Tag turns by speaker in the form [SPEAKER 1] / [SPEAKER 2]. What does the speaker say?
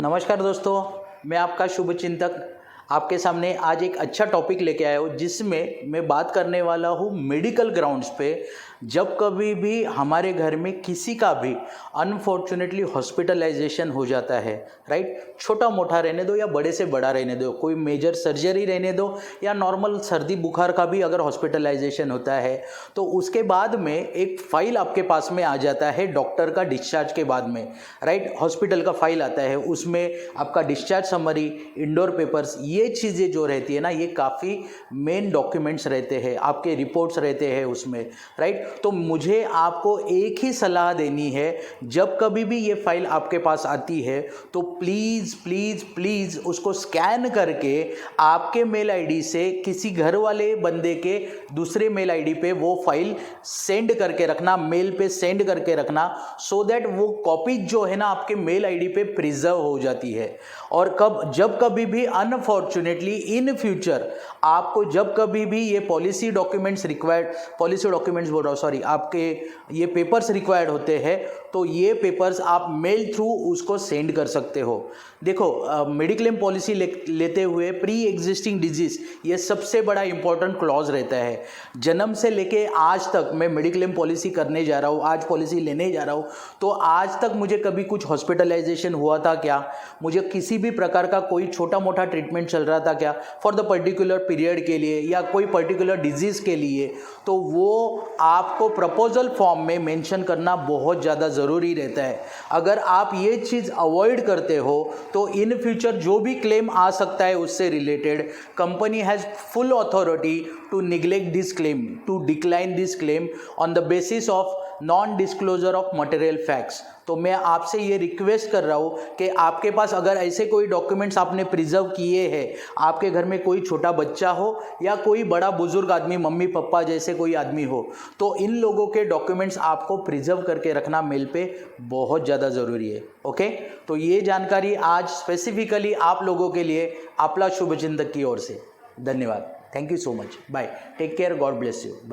[SPEAKER 1] नमस्कार दोस्तों, मैं आपका शुभचिंतक आपके सामने आज एक अच्छा टॉपिक लेके आया हूँ जिसमें मैं बात करने वाला हूँ मेडिकल ग्राउंड्स पे। जब कभी भी हमारे घर में किसी का भी अनफॉर्चुनेटली हॉस्पिटलाइजेशन हो जाता है, राइट, छोटा मोटा रहने दो या बड़े से बड़ा रहने दो, कोई मेजर सर्जरी रहने दो या नॉर्मल सर्दी बुखार का भी अगर हॉस्पिटलाइजेशन होता है तो उसके बाद में एक फाइल आपके पास में आ जाता है डॉक्टर का डिस्चार्ज के बाद में, राइट। हॉस्पिटल का फाइल आता है, उसमें आपका डिस्चार्ज समरी, इंडोर पेपर्स, ये चीज़ें जो रहती है ना, ये काफ़ी मेन डॉक्यूमेंट्स रहते हैं, आपके रिपोर्ट्स रहते हैं उसमें, राइट। तो मुझे आपको एक ही सलाह देनी है, जब कभी भी ये फाइल आपके पास आती है तो प्लीज़ प्लीज़ प्लीज़ उसको स्कैन करके आपके मेल आईडी से किसी घर वाले बंदे के दूसरे मेल आईडी पे वो फाइल सेंड करके रखना, मेल पे सेंड करके रखना, सो दैट वो कॉपी जो है ना आपके मेल आईडी पे प्रिजर्व हो जाती है। और जब कभी भी अनफॉर्चुनेटली इन फ्यूचर आपको जब कभी भी ये पॉलिसी डॉक्यूमेंट्स बोल रहा हूँ, सॉरी, आपके ये पेपर्स रिक्वायर्ड होते हैं तो ये पेपर्स आप मेल थ्रू उसको सेंड कर सकते हो। देखो, मेडिक्लेम पॉलिसी लेते हुए प्री एग्जिस्टिंग डिजीज़ ये सबसे बड़ा इंपॉर्टेंट क्लॉज रहता है। जन्म से लेके आज तक मैं मेडिक्लेम पॉलिसी करने जा रहा हूँ, आज पॉलिसी लेने जा रहा हूँ, तो आज तक मुझे कभी कुछ हॉस्पिटलाइजेशन हुआ था क्या, मुझे किसी भी प्रकार का कोई छोटा मोटा ट्रीटमेंट चल रहा था क्या फॉर द पर्टिकुलर पीरियड के लिए या कोई पर्टिकुलर डिजीज़ के लिए, तो वो आपको प्रपोजल फॉर्म में मेंशन करना बहुत ज़्यादा ज़रूरी रहता है। अगर आप ये चीज़ अवॉइड करते हो तो इन फ्यूचर जो भी क्लेम आ सकता है उससे related, company has full authority to neglect this claim, to decline this claim on the basis of non disclosure of material facts. तो मैं आपसे ये रिक्वेस्ट कर रहा हूँ कि आपके पास अगर ऐसे कोई डॉक्यूमेंट्स आपने प्रिजर्व किए हैं, आपके घर में कोई छोटा बच्चा हो या कोई बड़ा बुजुर्ग आदमी, मम्मी पापा जैसे कोई आदमी हो, तो इन लोगों के डॉक्यूमेंट्स आपको प्रिजर्व करके रखना मेल पे बहुत ज़्यादा ज़रूरी है। ओके, तो ये जानकारी आज स्पेसिफिकली आप लोगों के लिए आपला शुभचिंतक की ओर से। धन्यवाद, thank you so much, bye, take care, God bless you, bye.